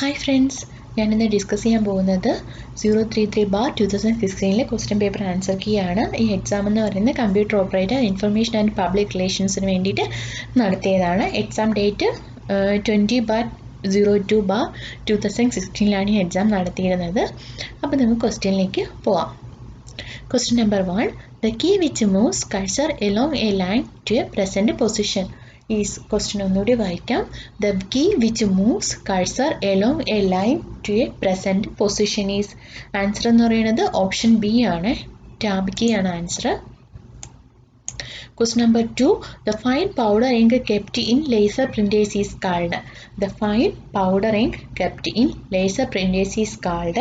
Hi friends, ഞാനിന്ന് discuss ചെയ്യാൻ പോകുന്നത് 033/2016 ക്വസ്റ്റ്യൻ പേപ്പർ ആൻസർ കീ ആണ്. ഈ എക്സാം എന്ന് പറയുന്നത് computer operator information and public റിലേഷൻസിന് വേണ്ടിയിട്ട് നടത്തിയതാണ്. എക്സാം ഡേറ്റ് 20/02/2016 ഈ എക്സാം നടത്തിയിരുന്നത്. അപ്പോൾ നമുക്ക് ക്വസ്റ്റ്യനിലേക്ക് പോവാം. Question number 1. The key which moves cursor along a line to a present position is question ഒന്നുകൂടി വായിക്കാം. The key which moves cursor along a line to a present position is answer എന്ന് പറയുന്നത് option B ആണ്. Tab key ആണ് answer. Question number 2. The fine powder ink kept in laser printers is called. The fine powder ink kept in laser printers is called.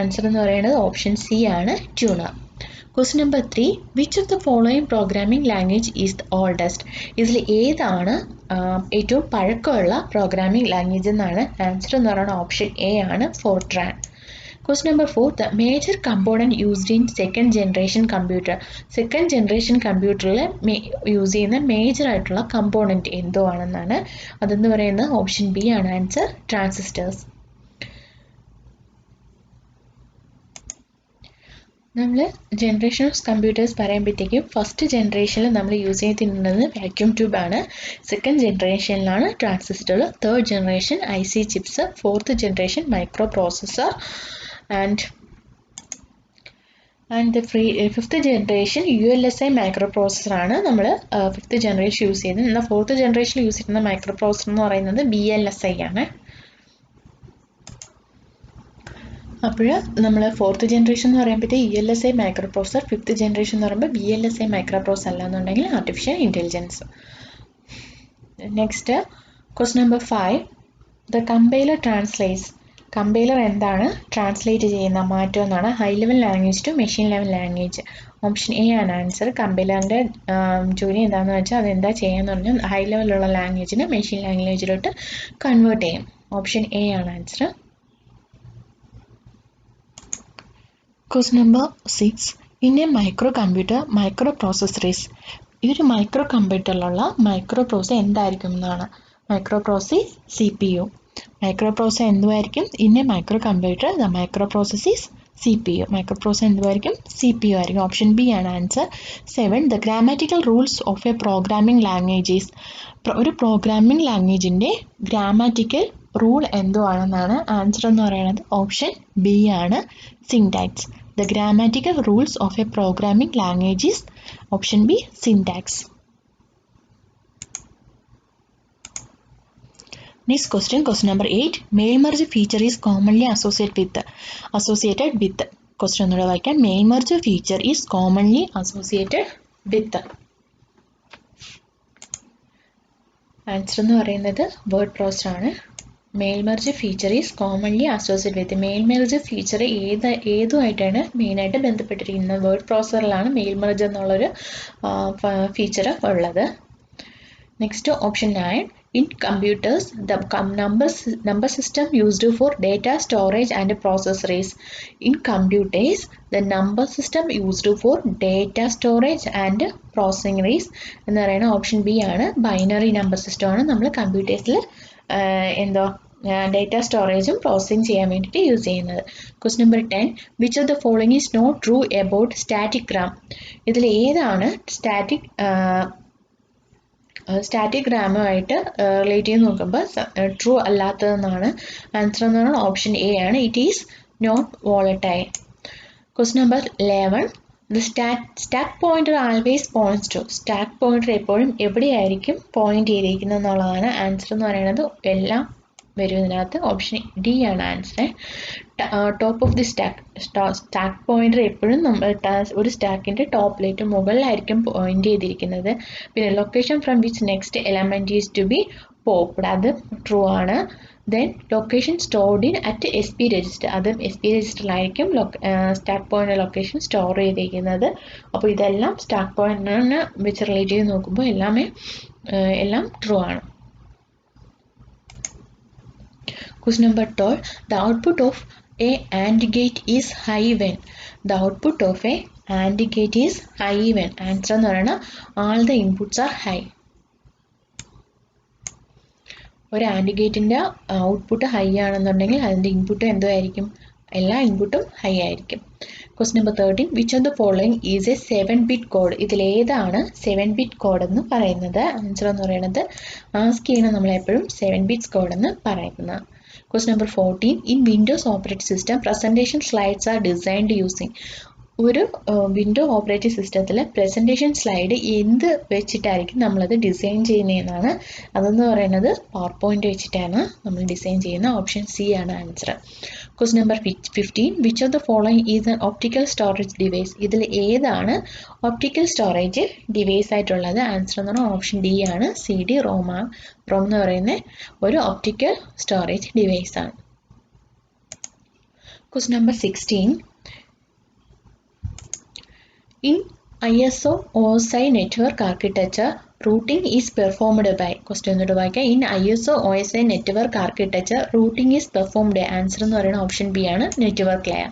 Answer എന്ന് പറയുന്നത് option C ആണ്, tuner. Question number 3. Which of the following programming language is the oldest? ഇതിൽ ഏതാണ് ഏറ്റവും പഴക്കമുള്ള programming language എന്നാണ്. Answer എന്ന് പറയുന്നത് ഓപ്ഷൻ എ ആണ്, Fortran. Question number 4. The major component used in second generation computer. Second generation കമ്പ്യൂട്ടറിൽ യൂസ് ചെയ്യുന്ന മേജർ ആയിട്ടുള്ള കമ്പോണൻറ്റ് എന്തോ ആണെന്നാണ്. അതെന്ന് പറയുന്നത് ഓപ്ഷൻ ബി ആണ് ആൻസർ, ട്രാൻസിസ്റ്റേഴ്സ്. നമ്മൾ ജനറേഷൻ ഓഫ് കമ്പ്യൂട്ടേഴ്സ് പറയുമ്പോഴത്തേക്കും ഫസ്റ്റ് ജനറേഷനിൽ നമ്മൾ യൂസ് ചെയ്തിട്ടുള്ളത് വാക്യൂം ട്യൂബാണ്. സെക്കൻഡ് ജനറേഷനിലാണ് transistor. Third generation IC chips. Fourth generation microprocessor and fifth generation ULSI മൈക്രോ പ്രോസസ്സറാണ് നമ്മൾ ഫിഫ്ത്ത് ജനറേഷൻ യൂസ് ചെയ്യുന്നത്. എന്നാൽ ഫോർത്ത് ജനറേഷൻ യൂസ് ചെയ്യുന്ന മൈക്രോ പ്രോസസ്സർ എന്ന് പറയുന്നത് VLSI ആണ്. അപ്പോൾ നമ്മൾ ഫോർത്ത് ജനറേഷൻ എന്ന് പറയുമ്പോഴത്തേക്ക് ULSI microprocessor, fifth generation എന്ന് പറയുമ്പോൾ VLSI മൈക്രോ പ്രോസസർ അല്ലാന്നുണ്ടെങ്കിൽ artificial intelligence. Next question number 5. The compiler translates. Compiler എന്താണ് ട്രാൻസ്ലേറ്റ് ചെയ്യുന്ന മാറ്റം എന്നാണ്. High level language to machine level language. Option A ആണ് ആൻസർ. കമ്പൈലറിൻ്റെ ജോലി എന്താണെന്ന് വെച്ചാൽ അതെന്താ ചെയ്യാന്ന് പറഞ്ഞാൽ ഹൈ ലെവലുള്ള ലാംഗ്വേജിനെ മെഷീൻ ലാംഗ്വേജിലോട്ട് കൺവേർട്ട് ചെയ്യും. ഓപ്ഷൻ എ ആണ് answer. Question number 6. In a microcomputer, microprocessor is. ഈ ഒരു മൈക്രോ കമ്പ്യൂട്ടറിലുള്ള മൈക്രോ പ്രോസസ്സർ എന്തായിരിക്കും എന്നാണ്. Microprocessor CPU. Microprocessor എന്തുമായിരിക്കും? In a microcomputer the microprocessor is CPU. Microprocessor എന്തുമായിരിക്കും? CPU ആയിരിക്കും. Option B ആണ് answer. 7. The grammatical rules of a programming language is. ഒരു programming ലാംഗ്വേജിൻ്റെ grammatical rule എന്തോ ആണെന്നാണ്. Answer എന്ന് പറയുന്നത് ഓപ്ഷൻ ബി ആണ്, syntax. The grammatical rules of a programming language is option B, syntax. Next question number 8. Mail merge feature is commonly associated with. Question ഒന്നുകൂടെ വായിക്കാം. Mail merge feature is commonly associated with. Answer എന്ന് പറയുന്നത് word processor ആണ്. Mail merge feature is commonly associate with. Mail merge feature ഏതുമായിട്ടാണ് മെയിനായിട്ട് ബന്ധപ്പെട്ടിരിക്കുന്നത്? Word പ്രോസസ്സറിലാണ് mail merge എന്നുള്ളൊരു ഫീച്ചർ ഉള്ളത്. Next option 9. In computers the number system used for data storage and processor is. In computers the number system used for data storage and processing is എന്ന് പറയുന്ന option B ആണ്, binary number സിസ്റ്റമാണ് നമ്മൾ കമ്പ്യൂട്ടേഴ്സിൽ data സ്റ്റോറേജും processing ചെയ്യാൻ വേണ്ടിയിട്ട് use ചെയ്യുന്നത്. Question number 10. Which of the following is not true about static RAM. ഇതിൽ ഏതാണ് സ്റ്റാറ്റിക് റാമുമായിട്ട് റിലേറ്റ് ചെയ്ത് നോക്കുമ്പോൾ ട്രൂ അല്ലാത്തതെന്നാണ്. ആൻസർ എന്ന് പറയുന്നത് ഓപ്ഷൻ എ ആണ്, it is not volatile. Question number 11. The stack pointer always points to. Stack pointer എപ്പോഴും എവിടെയായിരിക്കും point ചെയ്തിരിക്കുന്നത് എന്നുള്ളതാണ്. ആൻസർ എന്ന് പറയുന്നത് എല്ലാം വരും ഇതിനകത്ത്. ഓപ്ഷൻ ഡി ആണ് answer. Top of the stack pointer എപ്പോഴും നമ്മൾ ഒരു സ്റ്റാക്കിൻ്റെ ടോപ്പിലേക്ക് മുകളിലായിരിക്കും പോയിന്റ് ചെയ്തിരിക്കുന്നത്. പിന്നെ location from which next element is to be popped, അത് ട്രൂ ആണ്. Then location stored in at SP register, അതും SP രജിസ്റ്ററിലായിരിക്കും സ്റ്റാക്ക് പോയിന്റ് ലൊക്കേഷൻ സ്റ്റോർ ചെയ്തിരിക്കുന്നത്. അപ്പോൾ ഇതെല്ലാം സ്റ്റാക്ക് പോയിന്റിനെ വെച്ച് റിലേറ്റ് ചെയ്ത് നോക്കുമ്പോൾ എല്ലാം ട്രൂ ആണ്. Question number 12. The output of a AND gate is high when. The output of a AND gate is high when. Answer എന്ന് പറയുന്നത് all the inputs are high. ഒരു ആൻഡ് ഗേറ്റിൻ്റെ ഔട്ട്പുട്ട് ഹൈ ആണെന്നുണ്ടെങ്കിൽ അതിൻ്റെ ഇൻപുട്ട് എന്തോ ആയിരിക്കും, എല്ലാ ഇൻപുട്ടും ഹൈ ആയിരിക്കും. Question number 13 which of the following is a 7-bit code? ഇതിലേതാണ് 7-bit കോഡ് എന്ന് പറയുന്നത്? ആൻസർ എന്ന് പറയുന്നത് ആസ്ക് ചെയ്യണം നമ്മളെപ്പോഴും 7-bit കോഡ് എന്ന് പറയുന്നത്. Question number 14 in Windows operating system presentation slides R designed using. ഒരു വിൻഡോ ഓപ്പറേറ്റിംഗ് സിസ്റ്റത്തിൽ പ്രസൻറ്റേഷൻ സ്ലൈഡ് എന്ത് വെച്ചിട്ടായിരിക്കും നമ്മളത് ഡിസൈൻ ചെയ്യുന്നതെന്നാണ്. അതെന്ന് പറയുന്നത് പവർ പോയിന്റ് വെച്ചിട്ടാണ് നമ്മൾ ഡിസൈൻ ചെയ്യുന്ന. ഓപ്ഷൻ സി ആണ് answer. Question number 15 which of the following is an optical storage device? ഇതിൽ ഏതാണ് ഒപ്റ്റിക്കൽ സ്റ്റോറേജ് ഡിവൈസ് ആയിട്ടുള്ളത്? ആൻസർ എന്ന് പറഞ്ഞാൽ ഓപ്ഷൻ ഡി ആണ്. CD ROM എന്ന് പറയുന്ന ഒരു ഒപ്റ്റിക്കൽ സ്റ്റോറേജ് ഡിവൈസ് ആണ്. Question number 16 in ISO OSI network architecture routing is performed by. Question എന്നോട് വായിക്കാം. In ISO OSI network architecture routing is performed. Answer എന്ന് പറയുന്ന ഓപ്ഷൻ ബി ആണ്, network layer.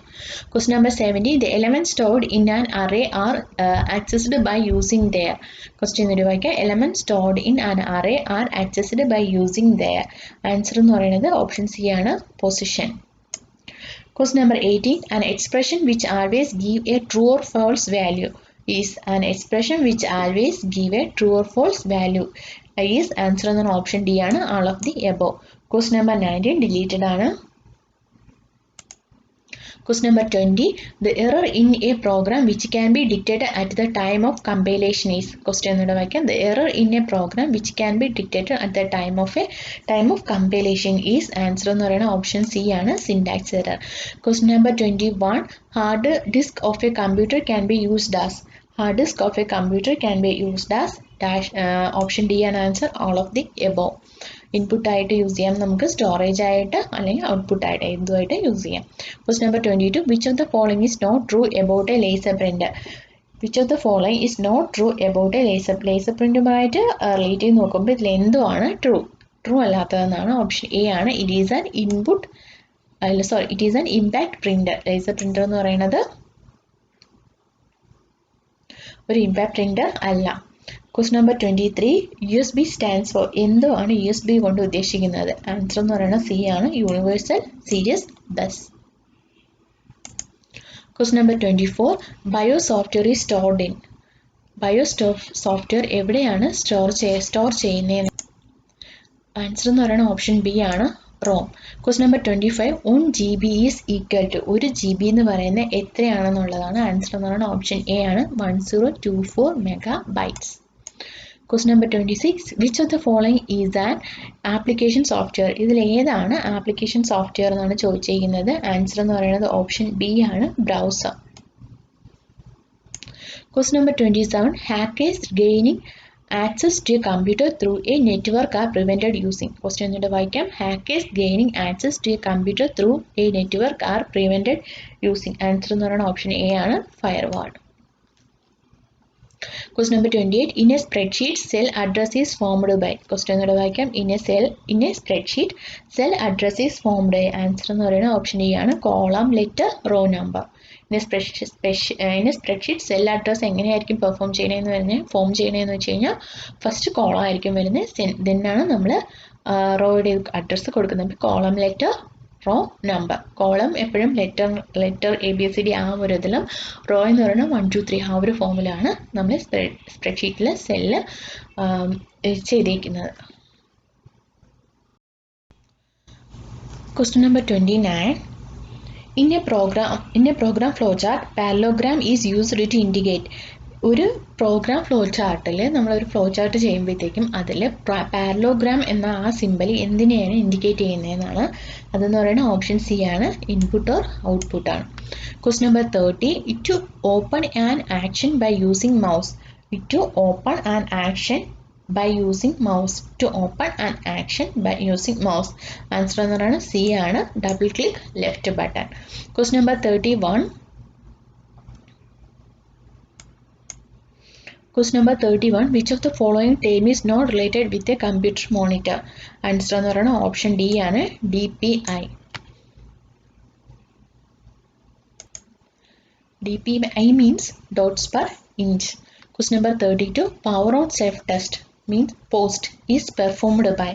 Question number 17 the elements stored in an array are accessed by using their. Question എന്നോട് വായിക്കാം. elements stored in an array are accessed by using their. Answer എന്ന് പറയുന്നത് option C ആണ്, position. Question number 18 an expression which always give a true or false value is an expression which always give a true or false value is answer on option D ആണ്, all of the above. Question number 19 deleted ആണ്. Question number 20 the error in a program which can be detected at the time of compilation is. Question എന്നോട് വായിക്കാം. the error in a program which can be detected at the time of compilation is answer എന്ന് പറയുന്ന option C ആണ്, syntax error. Question number 21 hard disk of a computer can be used as. hard disk of a computer can be used as dash option D ആണ് answer, all of the above. Input ആയിട്ട് use ചെയ്യാം, നമുക്ക് storage ആയിട്ട് അല്ലെങ്കിൽ output ആയിട്ട് എന്തുമായിട്ട് use ചെയ്യാം. Question number 22 which of the following is not true about a laser printer? Which of the following is not true about a laser പ്രിന്റുമായിട്ട് relate ചെയ്ത് നോക്കുമ്പോൾ ഇതിൽ എന്തോ ആണ് ട്രൂ അല്ലാത്തതെന്നാണ്. ഓപ്ഷൻ എ ആണ്, it is an it is an impact printer. Laser printer എന്ന് പറയുന്നത് ഒരു ഇമ്പാക്ട് പ്രിന്റർ അല്ല. Question number 23 USB stands for. എന്തോ ആണ് USB കൊണ്ട് ഉദ്ദേശിക്കുന്നത്? ആൻസർ എന്ന് പറയുന്നത് സി ആണ്, universal series bus. Question number 24 BIOS software is stored in. Software എവിടെയാണ് സ്റ്റോർ ചെയ്യുന്നത്? ആൻസർ എന്ന് പറയുന്നത് ഓപ്ഷൻ ബി ആണ്, ROM. Question number 25 1 GB is equal to. 1 GB എന്ന് പറയുന്നത് എത്രയാണെന്നുള്ളതാണ്. ആൻസർ എന്ന് പറയുന്നത് ഓപ്ഷൻ എ ആണ്, 1024 MB. Question number 26 which of the following is an application software? ഇതിൽ ഏതാണ് ആപ്ലിക്കേഷൻ സോഫ്റ്റ്വെയർ എന്നാണ് ചോദിച്ചിരിക്കുന്നത്. ആൻസർ എന്ന് പറയുന്നത് ഓപ്ഷൻ ബി ആണ്, browser. Question number 27 hackers gaining access to a computer through a network are prevented using. Question എന്നിട്ട് വായിക്കാം. Hackers gaining access to a computer through a network are prevented using. Answer എന്ന് പറയുന്നത് option A ആണ്, firewall. Question number 28 in a spreadsheet cell address is formed by. Question എന്നോട് വായിക്കാം. in a spreadsheet cell address is formed by. Answer എന്ന് പറയുന്നത് option A ആണ്, column letter raw number. in a spreadsheet cell address എങ്ങനെയായിരിക്കും form ചെയ്യണമെന്ന് വെച്ച് കഴിഞ്ഞാൽ first column ആയിരിക്കും വരുന്നത്, ദെന്നാണ് നമ്മൾ റോയുടെ അഡ്രസ്സ് കൊടുക്കുന്നത്. Column letter raw number. Column എപ്പോഴും ലെറ്റർ ABCD ആ ഒരു ഇതിലും, റോ എന്ന് പറയുന്നത് 1 2 3 ആ ഒരു ഫോമിലാണ് നമ്മൾ സ്പ്രെഡ്ഷീറ്റിൽ സെല്ല് ചെയ്തേക്കുന്നത്. Question number 29 in a program flowchart parallelogram is used to indicate. ഒരു പ്രോഗ്രാം ഫ്ലോ ചാർട്ടിൽ നമ്മളൊരു ഫ്ലോ ചാർട്ട് ചെയ്യുമ്പോഴത്തേക്കും അതിൽ പാരലോഗ്രാം എന്ന ആ സിമ്പൽ എന്തിനെയാണ് ഇൻഡിക്കേറ്റ് ചെയ്യുന്നതെന്നാണ്. അതെന്ന് പറയുന്നത് ഓപ്ഷൻ സി ആണ്, ഇൻപുട്ട് ഓർ ഔട്ട്പുട്ട് ആണ്. Question number 30 to open an action by using mouse. To open an action by using mouse. To open an action by using mouse. Answer എന്ന് പറയുന്നത് C ആണ്, double click left button. Question number 31 Question number 31 which of the following term is not related with a computer monitor? Answer എന്ന് പറയുന്നത് option D ആണ്, DPI. DPI means dots per inch. Question number 32 power on self test means post is performed by.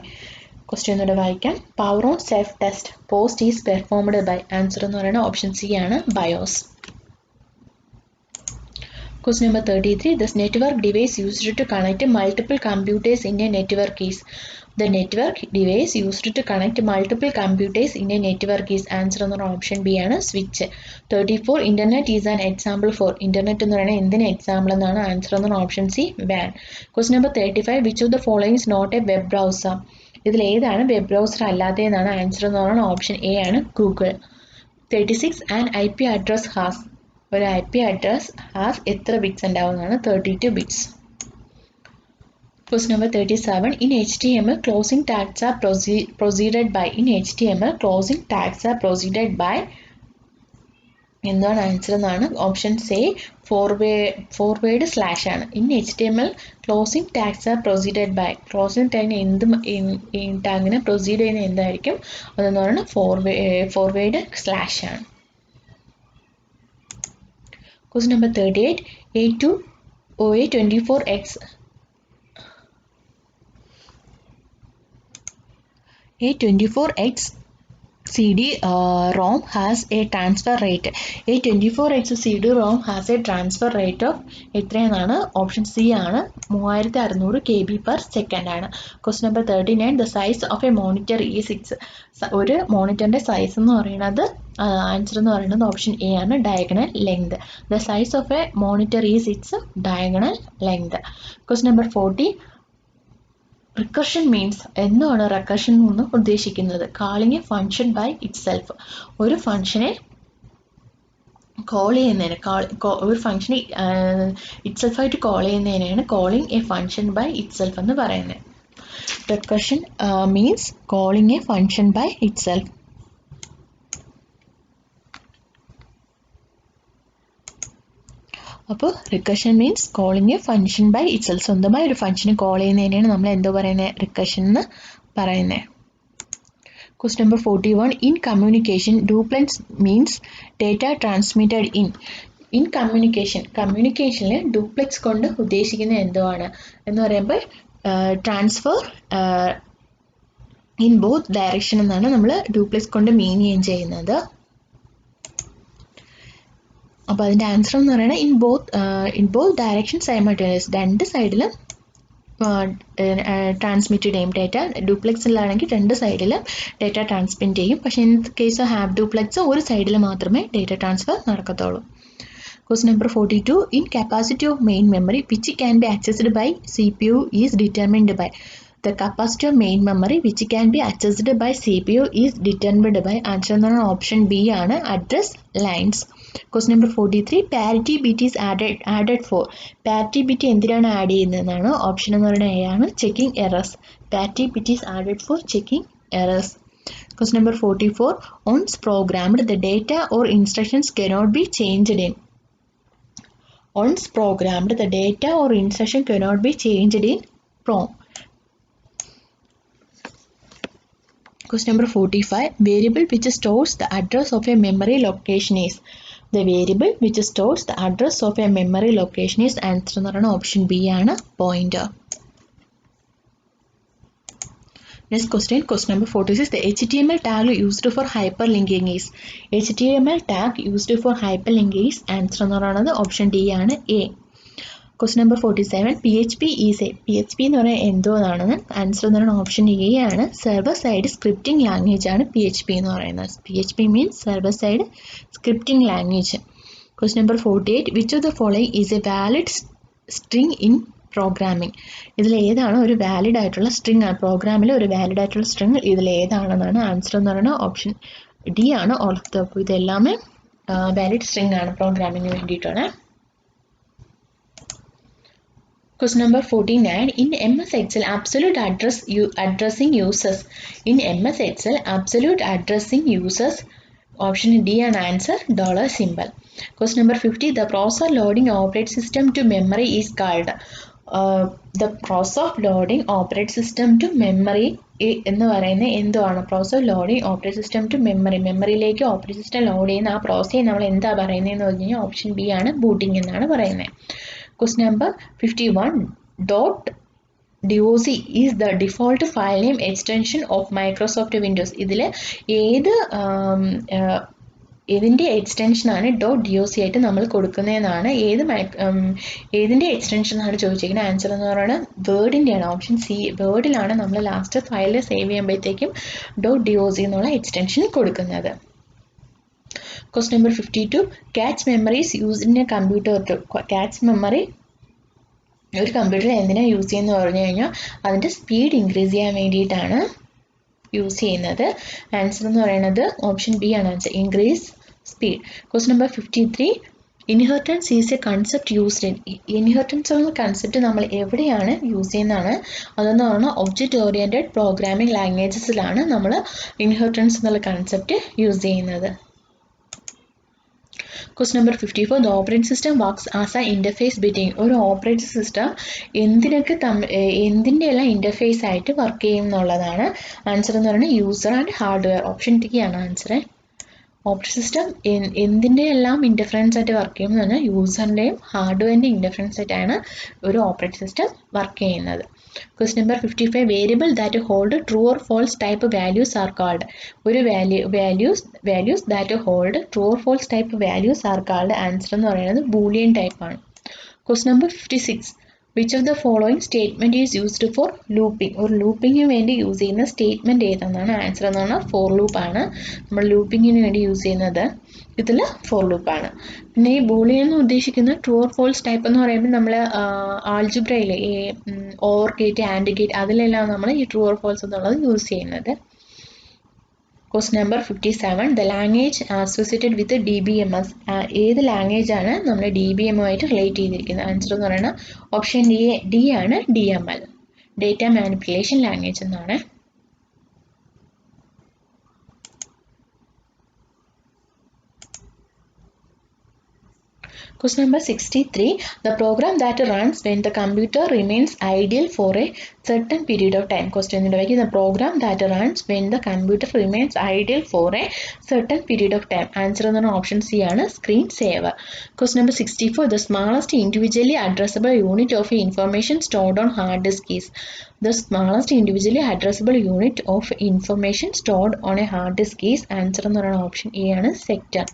Question ഒന്നുകൂടെ വായിക്കാം. Power on self test post is performed by. Answer എന്ന് പറയുന്നത് option C ആണ്, BIOS. Question number 33. This network device used to connect multiple computers in a network is. The network device used to connect multiple computers in a network is. Answer on option B ആണ്, switch. 34. Internet is an example for. Internet എന്ന് പറയുന്നത് എന്തിന് example എന്നാണ്. Answer on option C, WAN. Question number 35. Which of the following is not a web browser? ഇതിൽ ഏതാണ് web browser അല്ലാത്തതെന്നാണ്. Answer എന്ന് പറയുന്നത് option A ആണ്, Google. 36. An IP address has. ഒരു IP address has എത്ര ബിറ്റ്സ് ഉണ്ടാവുന്നതാണ്. 32 bits. Question number 37. In HTML, closing tags are proceeded by. In HTML, closing tags are proceeded by. എന്താണ് answer എന്നാണ്. Option C, forward slash ആണ്. In HTML, closing tags are proceeded by. Closing ടാഗിന് ടാഗിനെ proceed ചെയ്യുന്ന എന്തായിരിക്കും അതെന്ന് പറയുന്നത് forward slash ആണ്. Question number 38. A24X CD-ROM has a transfer rate. A24X CD-ROM has a transfer rate of എത്രയെന്നാണ്. ഓപ്ഷൻ സി ആണ്, 3600 KB/s ആണ്. Question number 39. The size of a monitor is 6. ഒരു മോണിറ്ററിൻ്റെ സൈസ് എന്ന് പറയുന്നത് ആൻസർ എന്ന് പറയുന്നത് ഓപ്ഷൻ എ ആണ്, diagonal length. The size of a monitor is its diagonal length. Question number 40. Recursion means. എന്താണ് റിക്കർഷൻ എന്ന് ഉദ്ദേശിക്കുന്നത്. Calling a function by itself. ഒരു ഫങ്ഷനെ കോൾ ചെയ്യുന്നതിന്, ഒരു ഫങ്ഷനെ ഇറ്റ് സെൽഫായിട്ട് കോൾ ചെയ്യുന്നതിനാണ് calling a function by itself എന്ന് പറയുന്നത്. Recursion means calling a function by itself. അപ്പോൾ recursion means calling a function by itself. സ്വന്തമായി ഒരു ഫങ്ഷനെ കോൾ ചെയ്യുന്നതിനാണ് നമ്മൾ എന്തോ പറയുന്നത്, റിക്കർഷൻ എന്ന് പറയുന്നത്. Question number 41. In communication, duplex means data transmitted in. In communication, കമ്മ്യൂണിക്കേഷനിൽ ഡ്യൂപ്ലെക്സ് കൊണ്ട് ഉദ്ദേശിക്കുന്നത് എന്തുവാണ് എന്ന് പറയുമ്പോൾ ട്രാൻസ്ഫർ ഇൻ ബോത്ത് ഡയറക്ഷൻ എന്നാണ് നമ്മൾ ഡ്യൂപ്ലെക്സ് കൊണ്ട് മീൻ ചെയ്യുന്നത്. അപ്പോൾ അതിൻ്റെ ആൻസർ എന്ന് പറയുന്നത് ഇൻ ബോത്ത് ഡയറക്ഷൻ സൈമൾട്ടേനിയസ്. രണ്ട് സൈഡിലും ട്രാൻസ്മിറ്റ് ചെയ്യും ഡേറ്റ. ഡ്യൂപ്ലെക്സിലാണെങ്കിൽ രണ്ട് സൈഡിലും ഡേറ്റ ട്രാൻസ്മിറ്റ് ചെയ്യും. പക്ഷേ in case of half duplex ഒരു സൈഡിൽ മാത്രമേ data transfer നടക്കത്തുള്ളൂ. Question number 42. In capacity of main memory, which can be accessed by CPU is determined by. The capacity of main memory which can be accessed by CPU is determined by. Answer എന്നാണ് option B ആണ്, address lines. Question number 43. Parity bit is added for. Parity bit എന്തിനാണ് add ചെയ്യുന്നതെന്നാണ്. Option എന്ന് പറയുന്നത് A ആണ്, checking errors. Parity bit is added for checking errors. Question number 44. Once programmed, the data or instructions cannot be changed in. Once programmed, the data or instruction cannot be changed in PROM. Question number 45. Variable which stores the address of a memory location is. The variable which stores the address of a memory location is. Answer എന്ന് പറയുന്നത് option B ആണ്, pointer. Next question. Question number 46. The HTML tag used for hyperlinking is. HTML tag used for hyperlinking is. Answer എന്ന് പറയുന്നത് option D ആണ്, A. Question number 47. PHP is a. PHP എന്ന് പറയുന്നത് എന്തോന്നാണെന്ന്. Answer എന്ന് പറയുന്നത് option A ആണ്, server side scripting language ആണ് PHP എന്ന് പറയുന്നത്. PHP means server side scripting language. Question number 48. Which of the following is a valid string in programming. ഇതിൽ ഏതാണ് ഒരു വാലിഡ് ആയിട്ടുള്ള സ്ട്രിങ് ആണ്, പ്രോഗ്രാമിൽ ഒരു വാലിഡ് ആയിട്ടുള്ള സ്ട്രിങ് ഇതിൽ ഏതാണെന്നാണ്. ആൻസർ എന്ന് പറയുന്നത് ഓപ്ഷൻ ഡി ആണ്, ഓൾ ഓഫ് ദ. അപ്പോൾ ഇതെല്ലാമേ വാലിഡ് സ്ട്രിങ് ആണ് പ്രോഗ്രാമിങ്ങിന് വേണ്ടിയിട്ടാണ്. Question number 49. In MS Excel, absolute addressing users. In MS Excel, absolute addressing users. Option D ആണ് answer, $symbol. Question number 50. The process of loading operating system to memory is called. The process of loading operating system to memory എന്ന് പറയുന്നത് എന്തുവാണ്. Process of loading operating system to memory. മെമ്മറിയിലേക്ക് operating system load ചെയ്യുന്ന ആ പ്രോസസ്സിനെ നമ്മൾ എന്താ പറയുന്നതെന്ന് പറഞ്ഞു കഴിഞ്ഞാൽ ഓപ്ഷൻ ബി ആണ്, ബൂട്ടിംഗ് എന്നാണ് പറയുന്നത്. Question number 51. DOC is the default file name extension of Microsoft Windows. ഇതിൽ ഏതിൻ്റെ എക്സ്റ്റൻഷനാണ് .doc ആയിട്ട് നമ്മൾ കൊടുക്കുന്നതെന്നാണ്. ഏതിൻ്റെ എക്സ്റ്റൻഷനാണ് ചോദിച്ചിരിക്കുന്നത്. ആൻസർ എന്ന് പറയുന്നത് വേർഡിൻ്റെയാണ്. ഓപ്ഷൻ സി, വേർഡിലാണ് നമ്മൾ ലാസ്റ്റ് ഫയൽ സേവ് ചെയ്യുമ്പോഴത്തേക്കും .doc എന്നുള്ള എക്സ്റ്റൻഷൻ കൊടുക്കുന്നത്. Question number 52. Cache memory is used in a computer to cache memory ഒരു കമ്പ്യൂട്ടറിൽ എന്തിനാണ് യൂസ് ചെയ്യുന്നത് പറഞ്ഞു കഴിഞ്ഞാൽ അതിൻ്റെ സ്പീഡ് ഇൻക്രീസ് ചെയ്യാൻ വേണ്ടിയിട്ടാണ് യൂസ് ചെയ്യുന്നത്. ആൻസർ എന്ന് പറയുന്നത് ഓപ്ഷൻ ബി ആണ് answer, increase speed. Question number 53. Inheritance is A concept used in. Inheritance എന്ന കൺസെപ്റ്റ് നമ്മൾ എവിടെയാണ് യൂസ് ചെയ്യുന്നതാണ്? അതെന്ന് പറഞ്ഞാൽ ഒബ്ജക്റ്റ് ഓറിയൻറ്റഡ് പ്രോഗ്രാമിംഗ് ലാംഗ്വേജസിലാണ് നമ്മൾ ഇൻഹെറിറ്റൻസ് എന്നുള്ള കൺസെപ്റ്റ് യൂസ് ചെയ്യുന്നത്. Question number 54. The operating system works as an interface between. ഒരു ഓപ്പറേറ്റിംഗ് സിസ്റ്റം എന്തിൻ്റെ എല്ലാം ഇൻ്റർഫേസ് ആയിട്ട് വർക്ക് ചെയ്യും എന്നുള്ളതാണ്. ആൻസർ എന്ന് പറയുന്നത് user and hardware. Option T ആണ് ആൻസർ. ഓപ്പറേറ്റിംഗ് സിസ്റ്റം എന്തിൻ്റെ എല്ലാം ഇൻ്റർഫറൻസ് ആയിട്ട് വർക്ക് ചെയ്യും എന്ന് പറഞ്ഞാൽ യൂസറിൻ്റെയും ഹാർഡ്വെയറിൻ്റെയും ഇൻ്റർഫറൻസ് ആയിട്ടാണ് ഒരു ഓപ്പറേറ്റിംഗ് സിസ്റ്റം വർക്ക് ചെയ്യുന്നത്. Question number 55. Variable that hold true or false type values are called. ഒരു values that hold true or false type values are called. Answer എന്ന് പറയുന്നത് ബൂളിയൻ ടൈപ്പ് ആണ്. Question number 56. Which of the following statement is used for looping? ഒരു ലൂപ്പിങ്ങിന് വേണ്ടി use ചെയ്യുന്ന statement ഏതെന്നാണ്. Answer എന്ന് പറഞ്ഞാൽ for loop ആണ്. നമ്മൾ ലൂപ്പിങ്ങിന് വേണ്ടി യൂസ് ചെയ്യുന്നത് ഇതിൽ ഫോർ ലൂപ്പാണ്. പിന്നെ ഈ ബൂളിയൻ എന്ന് ഉദ്ദേശിക്കുന്ന ട്രൂ ഓർ ഫോൾസ് ടൈപ്പ് എന്ന് പറയുമ്പോൾ നമ്മൾ ആൾജിബ്രയിൽ ഈ ഓർ ഗേറ്റ് ആൻഡ് ഗേറ്റ് അതിലെല്ലാം നമ്മൾ ഈ ട്രൂ ഓർ ഫോൾസ് എന്നുള്ളത് യൂസ് ചെയ്യുന്നത്. Question number 57. The language associated with DBMS. ഏത് ലാംഗ്വേജ് ആണ് നമ്മൾ DBMുമായിട്ട് റിലേറ്റ് ചെയ്തിരിക്കുന്നത്? ആൻസർ എന്ന് പറയുന്നത് ഓപ്ഷൻ ഡി ആണ് DML, ഡേറ്റ മാനിപ്പുലേഷൻ ലാംഗ്വേജ് എന്നാണ്. Question number 63. The program that runs when the computer remains idle for a certain period of time. Question number 63. The program that runs when the computer remains idle for a certain period of time. Answer is option C ആണ് screen saver. Question number 64. The smallest individually addressable unit of information stored on hard disk is. The smallest individually addressable unit of information stored on a hard disk is. Answer എന്ന് പറയുന്നത് option A ആണ് sector.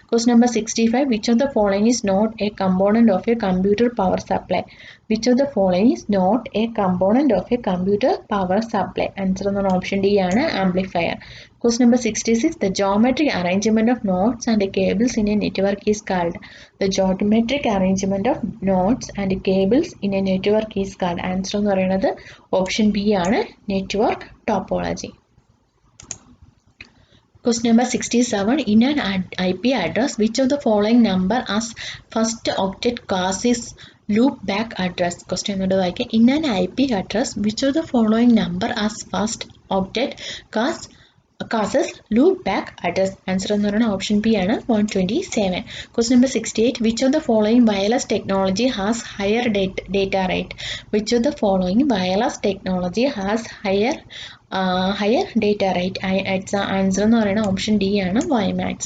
Question number 65. Which of the following is not a component of a computer power supply? Which of the following is not a component of a computer power supply? Answer എന്ന് പറയുന്നത് option D ആണ് amplifier. Question number 66. The geometric arrangement of nodes and cables in a network is called. The geometric arrangement of nodes and cables in a network is called. Answer എന്ന് പറയുന്നത് option B ആണ് network topology. Question number 67. In an IP address, which of the following number as first octet class is loop back address? Question number 1. In an IP address, which of the following number as first octet causes loop back address? Answer എന്ന് പറയുന്നത് option B ആണ് 127. Question number 68. Which of the following wireless technology has higher data rate? Which of the following wireless technology has higher data rate? Answer എന്ന് പറയുന്നത് option D ആണ് WiMAX.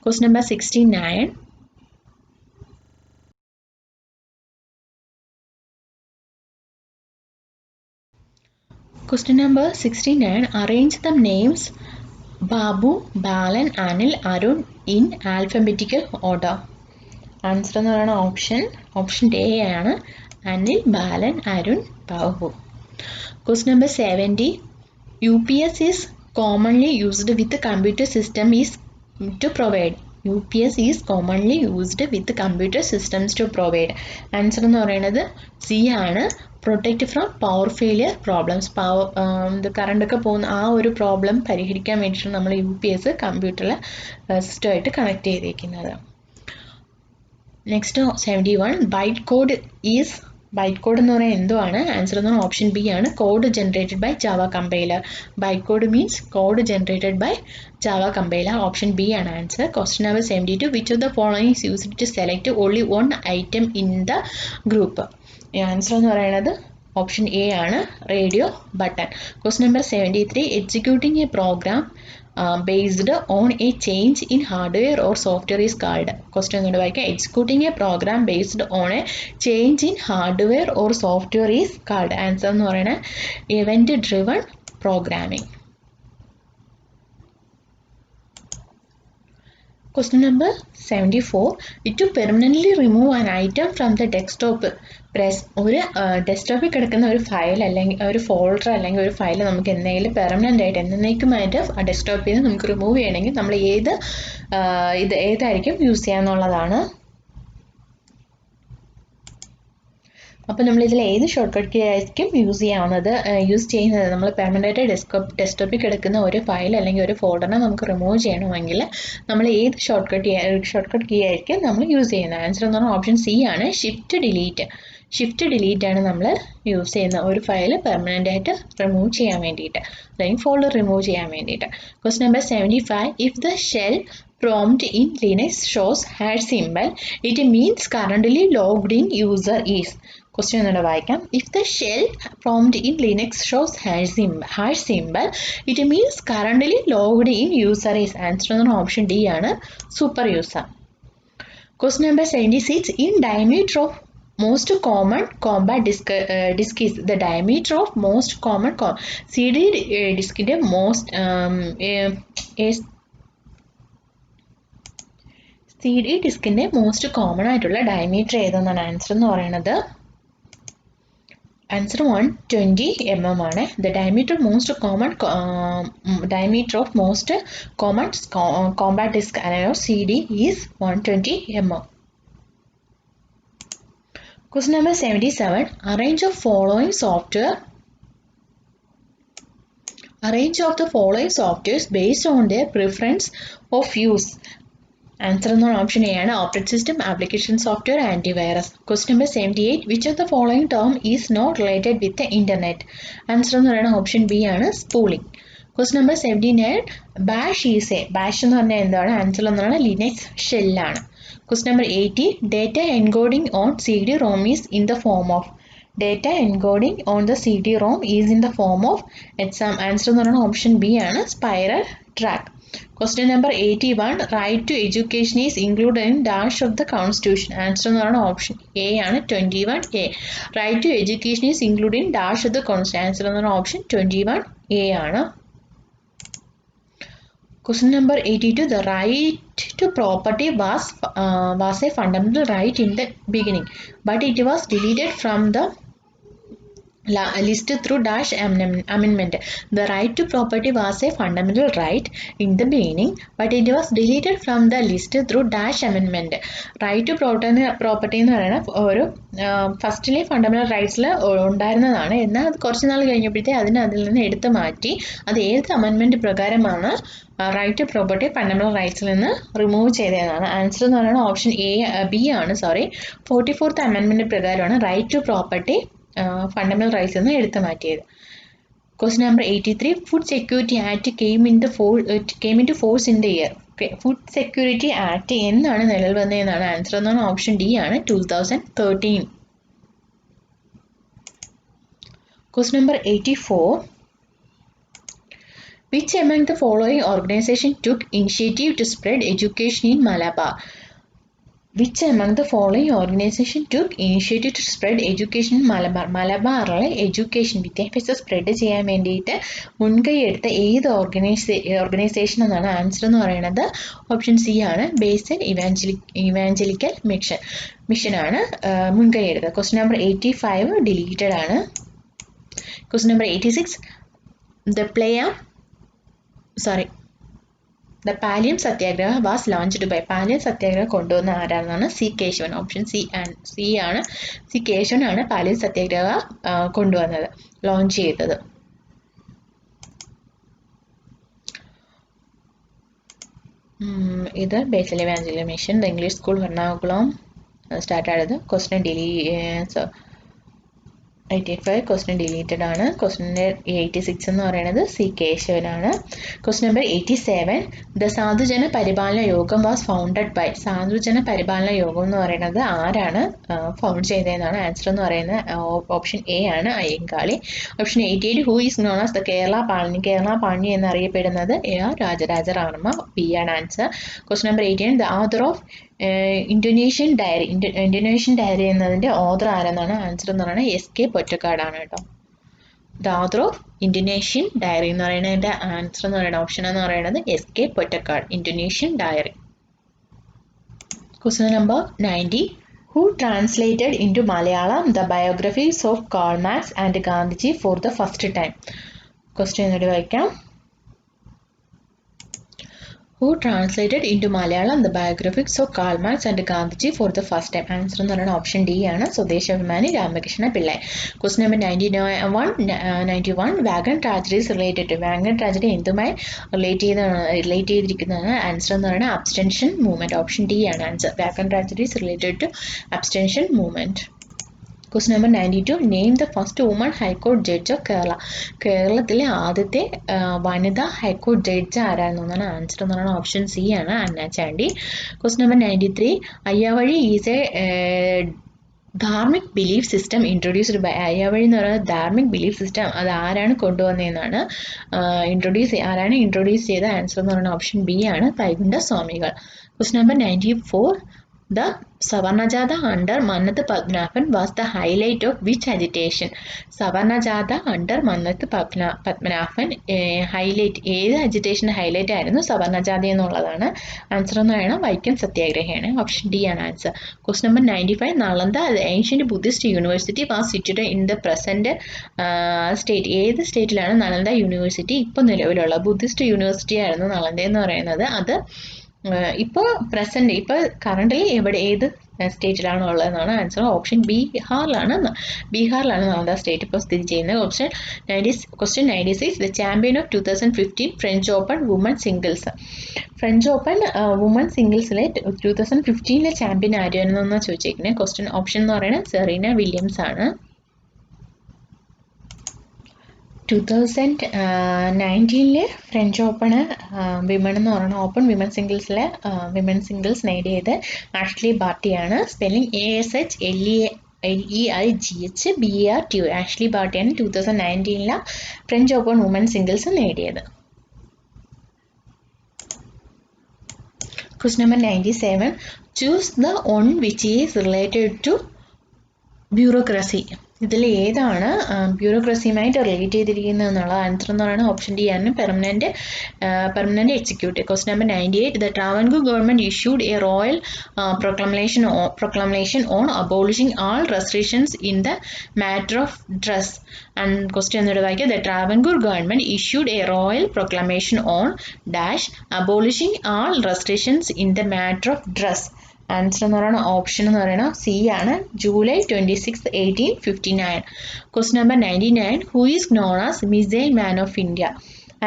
Question number 69. Question number 69. Arrange the names Babu, Balan, Anil, Arun in alphabetical order. Answer എന്ന് പറയുന്നത് option A ആണ് അനിൽ, ബാലൻ, Arun, Babu. Question number 70. UPS is commonly used with computer system is to provide. UPS is commonly used with computer systems to provide. Answer എന്ന് പറയുന്നത് C ആണ് protect from power failure problems. കറണ്ടൊക്കെ പോകുന്ന ആ ഒരു പ്രോബ്ലം പരിഹരിക്കാൻ വേണ്ടിയിട്ടാണ് നമ്മൾ UPS കമ്പ്യൂട്ടറിലെ സിസ്റ്റമായിട്ട് കണക്ട് ചെയ്തിരിക്കുന്നത്. നെക്സ്റ്റ് 71. ബൈറ്റ് കോഡ് എന്ന് പറയുന്നത് എന്തുവാണ്? ആൻസർ എന്ന് പറഞ്ഞാൽ ഓപ്ഷൻ ബി ആണ് code generated by Java compiler. Byte code means code generated by Java compiler. Option B ആണ് answer. Question number 72. Which of the following used to select only one item in the group? Answer എന്ന് പറയുന്നത് Option A ആണ് radio button. Question number 73. Executing a program based on a change in hardware or software is called. Question ഒന്നുകൂടെ വായിക്കാം. Executing a program based on a change in hardware or software is called. Answer എന്ന് പറയുന്നത് event driven programming. Question number 74. To permanently remove an item from the desktop, press ഒരു ഡെസ്ക്ടോപ്പിൽ കിടക്കുന്ന ഒരു file അല്ലെങ്കിൽ ഒരു folder അല്ലെങ്കിൽ ഒരു ഫയൽ നമുക്ക് എന്തെങ്കിലും പെർമനൻ്റ് ആയിട്ട് എന്നേക്കുമായിട്ട് ആ ഡെസ്ക്ടോപ്പിൽ നിന്ന് നമുക്ക് റിമൂവ് ചെയ്യണമെങ്കിൽ നമ്മൾ ഏതായിരിക്കും യൂസ് ചെയ്യാന്നുള്ളതാണ്. അപ്പോൾ നമ്മൾ ഇതിൽ ഏത് ഷോർട്ട് കട്ട് കീ ആയിരിക്കും യൂസ് ചെയ്യുന്നത് നമ്മൾ പെർമനൻ്റ് ഡെസ്ക്ടോപ്പിൽ കിടക്കുന്ന ഒരു ഫയൽ അല്ലെങ്കിൽ ഒരു ഫോൾഡറിനെ നമുക്ക് റിമൂവ് ചെയ്യണമെങ്കിൽ നമ്മൾ ഏത് ഷോർട്ട് കട്ട് കീ ആയിരിക്കും നമ്മൾ യൂസ് ചെയ്യുന്നത്. ആൻസർ എന്ന് പറഞ്ഞാൽ ഓപ്ഷൻ സി ആണ്, ഷിഫ്റ്റ് ഡിലീറ്റ് ആണ് നമ്മൾ യൂസ് ചെയ്യുന്ന ഒരു ഫയൽ പെർമനൻ്റ് ആയിട്ട് റിമൂവ് ചെയ്യാൻ വേണ്ടിയിട്ട് അല്ലെങ്കിൽ ഫോൾഡർ റിമൂവ് ചെയ്യാൻ വേണ്ടിയിട്ട്. Question number 75. If the shell prompt in Linux shows hash symbol, it means currently logged in user is. Question ഒന്നുകൂടെ വായിക്കാം. If the shell prompt in Linux shows hash symbol, it means currently logged in user is. Answer on option D ആണ്, super user. Question number 76. In diameter of most common compact disk is. The diameter of most common CD diskന്റെ CD ഡിസ്കിൻ്റെ most common ആയിട്ടുള്ള diameter ഏതെന്നാണ് answer എന്ന് പറയുന്നത്. Answer 120 mm ആണ്. The diameter of most common compact disc CD is 120 mm. Question number 77. Arrange of the following softwares based on their preference of use. Answer on option A ആണ്, operating system, application software, antivirus. Question number 78. Which of the following term is not related with the internet? Answer എന്ന് പറയുന്നത് option B ആണ്, spooling. Question number 79. Bash എന്ന് പറഞ്ഞാൽ എന്താണ്? Answer എന്ന് പറയുന്നത് Linux ഷെല്ലാണ്. Question number 80. Data encoding on CD-ROM is in the form of. Data encoding on the CD-ROM is in the form of exam. Answer എന്ന് പറയുന്നത് option B ആണ്, spiral track. Question number 81. Right to education is included in dash of the constitution. Answer എന്ന് പറയുന്നത് option A ആണ്, 21A. Right to education is included in dash of the constitution. Answer എന്ന് പറയുന്നത് option 21A ആണ്. Question number 82. The right to property was a fundamental right in the beginning, but it was deleted from the list through dash amendment. The right to property was a fundamental right in the beginning, but it was deleted from the list through dash amendment. Right to property എന്ന് പറയുന്നത് ഒരു ഫസ്റ്റിലെ fundamental റൈറ്റ്സിൽ ഉണ്ടായിരുന്നതാണ്. എന്നാൽ അത് കുറച്ച് നാൾ കഴിഞ്ഞപ്പോഴത്തേ അതിൽ നിന്ന് എടുത്തു മാറ്റി അത് ഏത് അമെൻമെൻറ്റ് പ്രകാരമാണ് റൈറ്റ് ടു പ്രോപ്പർട്ടി ഫണ്ടമെന്റൽ റൈറ്റ്സിൽ നിന്ന് റിമൂവ് ചെയ്തതാണ്. ആൻസർ എന്ന് പറയുന്നത് ഓപ്ഷൻ ബി ആണ്, 44th അമെൻമെൻറ്റ് പ്രകാരമാണ് right to property fundamental rights എന്ന് എടുത്തു മാറ്റിയത്. Question number 83. Food Security Act came into force in the year. Food Security Act എന്നാണ് നിലവിൽ വന്നതെന്നാണ്. ആൻസർ എന്നാണ് ഓപ്ഷൻ ഡി ആണ്, 2013. Question number 84. Which among the following organization took initiative to spread education in Malabar? Which among the following organization took initiative to spread education in Malabar? മലബാറിലെ education വിദ്യാഭ്യാസം spread ചെയ്യാൻ വേണ്ടിയിട്ട് മുൻകൈ എടുത്ത ഏത് organisation എന്നാണ്. Answer എന്ന് പറയുന്നത് ഓപ്ഷൻ സി ആണ്, ബേസൽ ഇവാഞ്ചലിക്കൽ മിഷൻ ആണ് മുൻകൈ എടുത്തത്. ക്വസ്റ്റ്യൻ നമ്പർ 85 ഡിലീറ്റഡ് ആണ്. Question number 86. The Pallium Satyagraha was launched by. Pallium Satyagraha കൊണ്ടുവന്ന ആരാണെന്നാണ്? സി കേശവൻ. ഓപ്ഷൻ സി ആണ്, സി കേശവൻ ആണ് പാലിയം സത്യാഗ്രഹ കൊണ്ടുവന്നത്, ലോഞ്ച് ചെയ്തത്. ഇത് Basel evangelical mission, the English school Ernakulam start ആയത്. ക്വസ്റ്റ്യൻ 85 ക്വസ്റ്റ്യൻ ഡിലീറ്റഡ് ആണ്. ക്വസ്റ്റ്യൻ നമ്പർ 86 എന്ന് പറയുന്നത് സി കേശവനാണ്. Question number 87 the Sadhujana Paripalana യോഗം വാസ് ഫൗണ്ടഡ് ബൈ. സാധുജന പരിപാലന യോഗം എന്ന് പറയുന്നത് ആരാണ് ഫൗണ്ട് ചെയ്തതെന്നാണ്. ആൻസർ എന്ന് പറയുന്നത് ഓപ്ഷൻ എ ആണ്, Ayyankali. Option 88 who is known as the Kerala Panini. Kerala Panini എന്നറിയപ്പെടുന്നത് AR രാജരാജ വർമ്മ. ബി ആണ് answer. Question number 18 the author of Indonesian diary. Indonesian diary എന്നതിൻ്റെ ഓഥർ ആരെന്നാണ്. ആൻസർ എന്ന് പറയുന്നത് SK പൊറ്റക്കാടാണ് കേട്ടോ. The author of Indonesian diary എന്ന് പറയുന്നതിൻ്റെ ആൻസർ എന്ന് പറയുന്നത് ഓപ്ഷൻ എന്ന് പറയുന്നത് SK Pottekkatt, Indonesian diary. Question number 90 who translated into Malayalam the biographies of Karl Marx and Gandhiji for the first time. Question എന്നോട് വായിക്കാം. Who translated into Malayalam the biographies of Karl Marx and Gandhiji for the first time. Answer എന്ന് പറയുന്നത് option D ആണ്, Swadeshabhimani Ramakrishna Pillai. Question number 91 wagon tragedies related to. Wagon tragedy എന്തുമായി relate ചെയ്തിരിക്കുന്നതാണ്. Answer എന്ന് പറയുന്നത് abstention movement. Option D ആണ് answer. Wagon tragedies related to abstention movement. Question number 92 name the first woman high court judge of Kerala. കേരളത്തിലെ ആദ്യത്തെ വനിതാ high court judge ആരാണെന്നാണ്. Answer എന്ന് പറയുന്നത് ഓപ്ഷൻ സി ആണ്, Anna Chandy. Question number 93 Ayyavazhi is a dharmic belief system introduced by. Ayyavazhi എന്ന് പറയുന്നത് Dharmik belief system അത് ആരാണ് കൊണ്ടുവന്നതെന്നാണ്. ആരാണ് ഇൻട്രൊഡ്യൂസ് ചെയ്ത. ആൻസർ എന്ന് പറയുന്നത് ഓപ്ഷൻ ബി ആണ്, വൈകുണ്ഠ സ്വാമികൾ. Question number 94 The Savarnajada under Mannathu Padmanabhan was the highlight of which agitation? Savarnajada under Mannathu Padmanabhan highlight ഏത് അജിറ്റേഷൻ്റെ ഹൈലൈറ്റ് ആയിരുന്നു സവർണജാത എന്നുള്ളതാണ്. ആൻസർ എന്ന് പറയുന്നത് വൈക്കം സത്യാഗ്രഹയാണ്. ഓപ്ഷൻ ഡി ആണ് answer. Question number 95 Nalanda ancient Buddhist university was situated in the present state. ഏത് സ്റ്റേറ്റിലാണ് Nalanda university ഇപ്പോൾ നിലവിലുള്ള? ബുദ്ധിസ്റ്റ് യൂണിവേഴ്സിറ്റി ആയിരുന്നു നളന്ദ എന്ന് പറയുന്നത്. അത് ഇപ്പോൾ പ്രസന്റ് ഇപ്പോൾ കറൻ്റ്ലി ഏത് സ്റ്റേറ്റിലാണ് ഉള്ളതെന്നാണ്. ആൻസർ ഓപ്ഷൻ ബീഹാറിലാണ് നളന്ദ സ്റ്റേറ്റ് ഇപ്പോൾ സ്ഥിതി ചെയ്യുന്നത്. Question 96 the champion of 2015 French Open woman singles. French Open woman സിംഗിൾസിലെ 2015 ചാമ്പ്യൻ ആരാണെന്നാണ് ചോദിച്ചേക്കുന്നത്. ക്വസ്റ്റ്യൻ ഓപ്ഷൻ എന്ന് പറയുന്നത് സെറീന വില്യംസ് ആണ്. 2019 ഫ്രഞ്ച് ഓപ്പണ് വിമൺ എന്ന് പറയുന്ന ഓപ്പൺ വിമൺ സിംഗിൾസ് നേടിയത് ആഷ്ലി ബാർട്ടിയാണ്. Spelling ASHLEIGHBARTI. ആഷ്ലി ബാർട്ടിയാണ് 2019 ഫ്രഞ്ച് ഓപ്പൺ വുമൺ സിംഗിൾസ് നേടിയത്. Question number 97 choose the one which is related to bureaucracy. ഇതിൽ ഏതാണ് ബ്യൂറോക്രസിയുമായിട്ട് റിലേറ്റ് ചെയ്തിരിക്കുന്നത് എന്നുള്ള. ആൻസർ എന്ന് പറയുന്നത് ഓപ്ഷൻ ഡി ആണ്, permanent executive. Question number 98 the Travancore government issued a royal proclamation on abolishing all restrictions in the matter of dress. And question എന്നോട് വായിക്കുക. The Travancore government issued a royal proclamation on abolishing all restrictions in the matter of dress. Answer എന്ന് പറയുന്ന option എന്ന് പറയുന്നത് C ആണ്, July 26, 1859. Question number 99 who is known as missile man of India.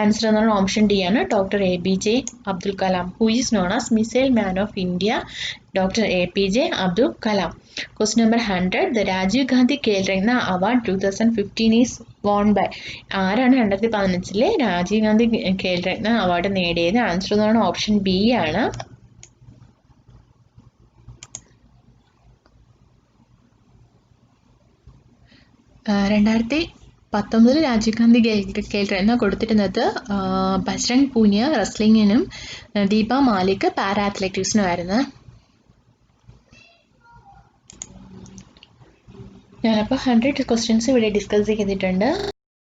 Answer എന്ന് പറയുന്നത് option D ആണ്, doctor APJ Abdul Kalam. Who is known as missile man of India, doctor APJ Abdul Kalam. Question number 100 the Rajiv Gandhi Khel Ratna award 2015 is won by. ആരാണ് 2015 Rajiv Gandhi Khel Ratna award നേടിയത്? Answer എന്ന് പറയുന്നത് option B ആണ്. രണ്ടായിരത്തി 2019 രാജീവ് ഗാന്ധി ഖേൽരത്ന കൊടുത്തിരുന്നത് ബജ്രംഗ് പൂനിയ റെസ്ലിങ്ങിനും ദീപ മാലിക് പാരാ അത്ലറ്റിക്സിനുമായിരുന്നു. ഞാനപ്പോൾ 100 ക്വസ്റ്റ്യൻസ് ഇവിടെ ഡിസ്കസ് ചെയ്തിട്ടുണ്ട്.